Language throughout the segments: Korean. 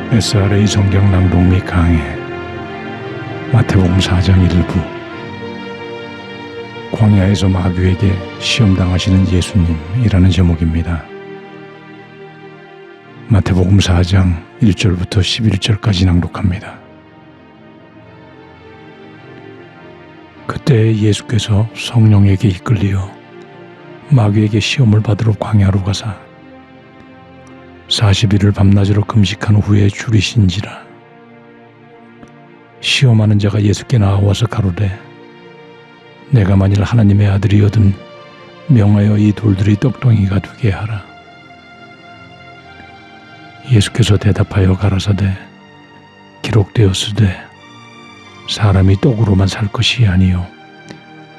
SRA 성경 낭독 및 강해 마태복음 4장 1부. 광야에서 마귀에게 시험당하시는 예수님이라는 제목입니다. 마태복음 4장 1절부터 11절까지 낭독합니다. 그때 예수께서 성령에게 이끌리어 마귀에게 시험을 받으러 광야로 가사 40일을 밤낮으로 금식한 후에 줄이신지라. 시험하는 자가 예수께 나와서 가로되 내가 만일 하나님의 아들이거든 명하여 이 돌들이 떡덩이가 되게 하라. 예수께서 대답하여 가라사대 기록되었으되 사람이 떡으로만 살 것이 아니요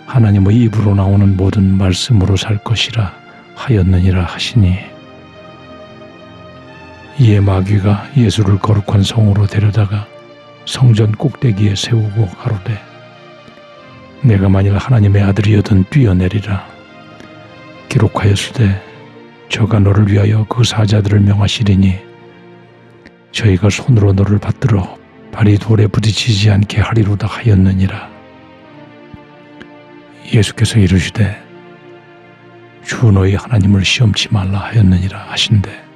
하나님의 입으로 나오는 모든 말씀으로 살 것이라 하였느니라 하시니, 이에 마귀가 예수를 거룩한 성으로 데려다가 성전 꼭대기에 세우고 가로되 내가 만일 하나님의 아들이여든 뛰어내리라. 기록하였으되 저가 너를 위하여 그 사자들을 명하시리니 저희가 손으로 너를 받들어 발이 돌에 부딪히지 않게 하리로다 하였느니라. 예수께서 이르시되 주 너희 하나님을 시험치 말라 하였느니라 하신대,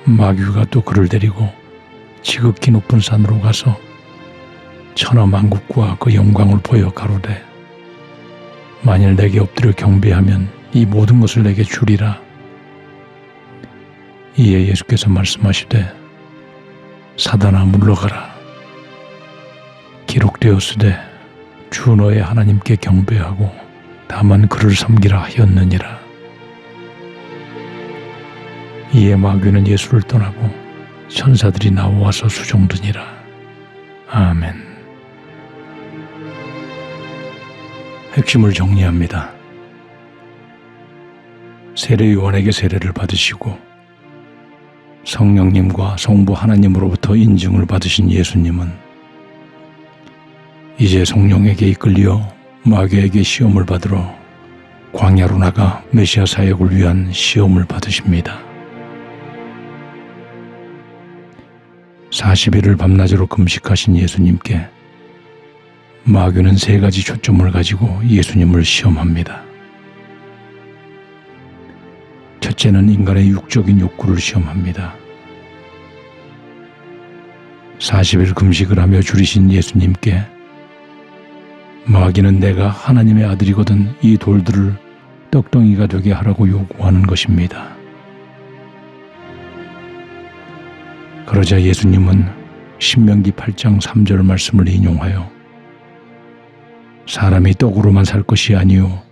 마귀가 또 그를 데리고 지극히 높은 산으로 가서 천하 만국과 그 영광을 보여 가로되 만일 내게 엎드려 경배하면 이 모든 것을 내게 주리라. 이에 예수께서 말씀하시되 사단아 물러가라. 기록되었으되 주 너의 하나님께 경배하고 다만 그를 섬기라 하였느니라. 이에 마귀는 예수를 떠나고 천사들이 나와서 수종드니라. 아멘. 핵심을 정리합니다. 세례요한에게 세례를 받으시고 성령님과 성부 하나님으로부터 인증을 받으신 예수님은 이제 성령에게 이끌려 마귀에게 시험을 받으러 광야로 나가 메시아 사역을 위한 시험을 받으십니다. 40일을 밤낮으로 금식하신 예수님께 마귀는 세 가지 초점을 가지고 예수님을 시험합니다. 첫째는 인간의 육적인 욕구를 시험합니다. 40일 금식을 하며 줄이신 예수님께 마귀는 내가 하나님의 아들이거든 이 돌들을 떡덩이가 되게 하라고 요구하는 것입니다. 그러자 예수님은 신명기 8장 3절 말씀을 인용하여 사람이 떡으로만 살 것이 아니요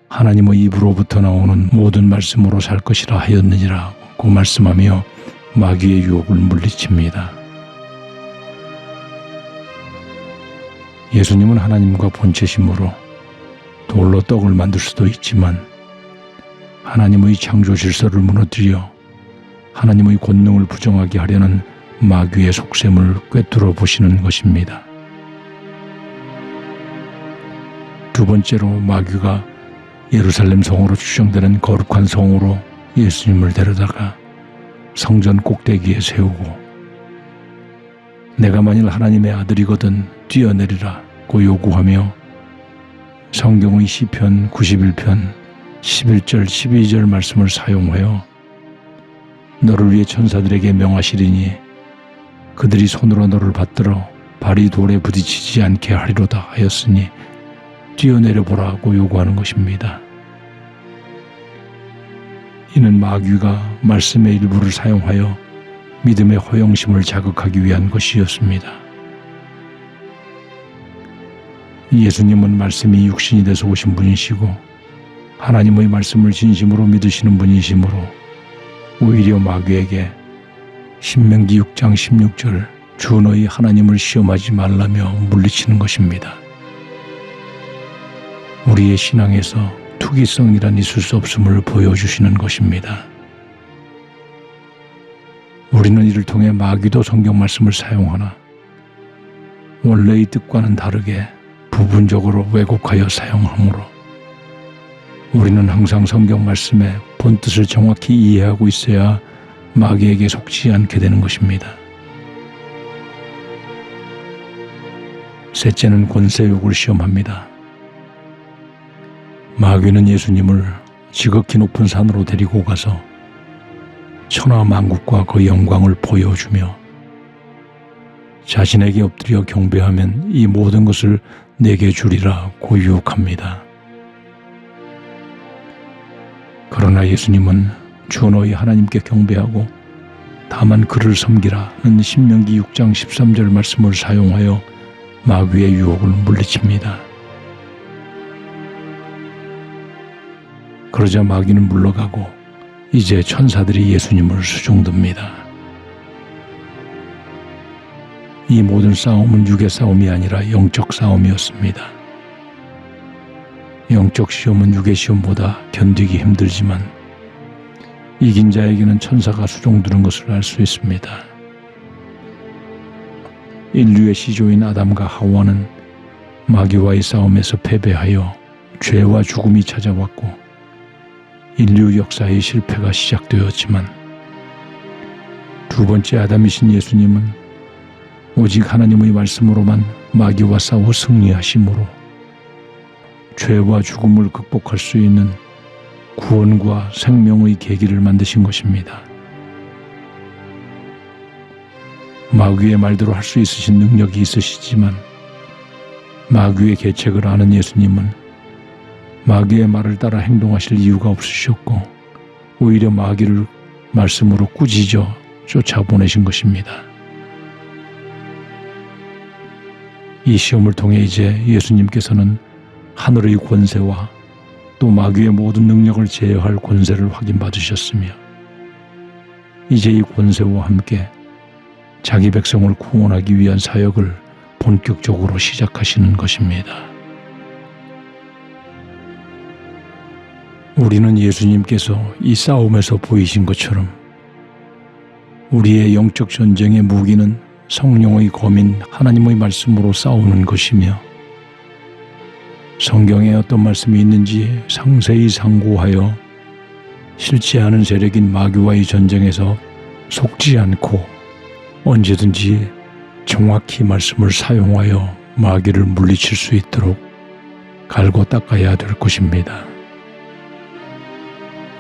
하나님의 입으로부터 나오는 모든 말씀으로 살 것이라 하였느니라고 말씀하며 마귀의 유혹을 물리칩니다. 예수님은 하나님과 본체심으로 돌로 떡을 만들 수도 있지만 하나님의 창조 질서를 무너뜨려 하나님의 권능을 부정하게 하려는 마귀의 속셈을 꿰뚫어 보시는 것입니다. 두 번째로 마귀가 예루살렘 성으로 추정되는 거룩한 성으로 예수님을 데려다가 성전 꼭대기에 세우고 내가 만일 하나님의 아들이거든 뛰어내리라고 요구하며 성경의 시편 91편 11절 12절 말씀을 사용하여 너를 위해 천사들에게 명하시리니 그들이 손으로 너를 받들어 발이 돌에 부딪히지 않게 하리로다 하였으니 뛰어내려 보라고 요구하는 것입니다. 이는 마귀가 말씀의 일부를 사용하여 믿음의 허영심을 자극하기 위한 것이었습니다. 예수님은 말씀이 육신이 돼서 오신 분이시고 하나님의 말씀을 진심으로 믿으시는 분이시므로 오히려 마귀에게 신명기 6장 16절 주 너희 하나님을 시험하지 말라며 물리치는 것입니다. 우리의 신앙에서 투기성이란 있을 수 없음을 보여주시는 것입니다. 우리는 이를 통해 마귀도 성경 말씀을 사용하나 원래의 뜻과는 다르게 부분적으로 왜곡하여 사용하므로 우리는 항상 성경 말씀의 본뜻을 정확히 이해하고 있어야 마귀에게 속지 않게 되는 것입니다. 셋째는 권세욕을 시험합니다. 마귀는 예수님을 지극히 높은 산으로 데리고 가서 천하만국과 그 영광을 보여주며 자신에게 엎드려 경배하면 이 모든 것을 내게 주리라고 유혹합니다. 그러나 예수님은 주 너희 하나님께 경배하고 다만 그를 섬기라는 신명기 6장 13절 말씀을 사용하여 마귀의 유혹을 물리칩니다. 그러자 마귀는 물러가고 이제 천사들이 예수님을 수종듭니다. 이 모든 싸움은 육의 싸움이 아니라 영적 싸움이었습니다. 영적 시험은 육의 시험보다 견디기 힘들지만 이긴 자에게는 천사가 수종드는 것을 알 수 있습니다. 인류의 시조인 아담과 하와는 마귀와의 싸움에서 패배하여 죄와 죽음이 찾아왔고 인류 역사의 실패가 시작되었지만 두 번째 아담이신 예수님은 오직 하나님의 말씀으로만 마귀와 싸워 승리하심으로 죄와 죽음을 극복할 수 있는 구원과 생명의 계기를 만드신 것입니다. 마귀의 말대로 할 수 있으신 능력이 있으시지만 마귀의 계책을 아는 예수님은 마귀의 말을 따라 행동하실 이유가 없으셨고 오히려 마귀를 말씀으로 꾸짖어 쫓아보내신 것입니다. 이 시험을 통해 이제 예수님께서는 하늘의 권세와 또 마귀의 모든 능력을 제어할 권세를 확인받으셨으며 이제 이 권세와 함께 자기 백성을 구원하기 위한 사역을 본격적으로 시작하시는 것입니다. 우리는 예수님께서 이 싸움에서 보이신 것처럼 우리의 영적 전쟁의 무기는 성령의 검인 하나님의 말씀으로 싸우는 것이며 성경에 어떤 말씀이 있는지 상세히 상고하여 싫지 않은 세력인 마귀와의 전쟁에서 속지 않고 언제든지 정확히 말씀을 사용하여 마귀를 물리칠 수 있도록 갈고 닦아야 될 것입니다.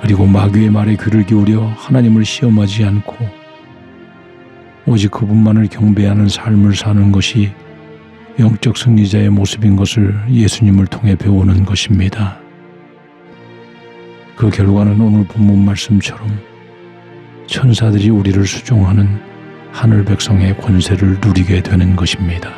그리고 마귀의 말에 귀를 기울여 하나님을 시험하지 않고 오직 그분만을 경배하는 삶을 사는 것이 영적 승리자의 모습인 것을 예수님을 통해 배우는 것입니다. 그 결과는 오늘 본문 말씀처럼 천사들이 우리를 수종하는 하늘 백성의 권세를 누리게 되는 것입니다.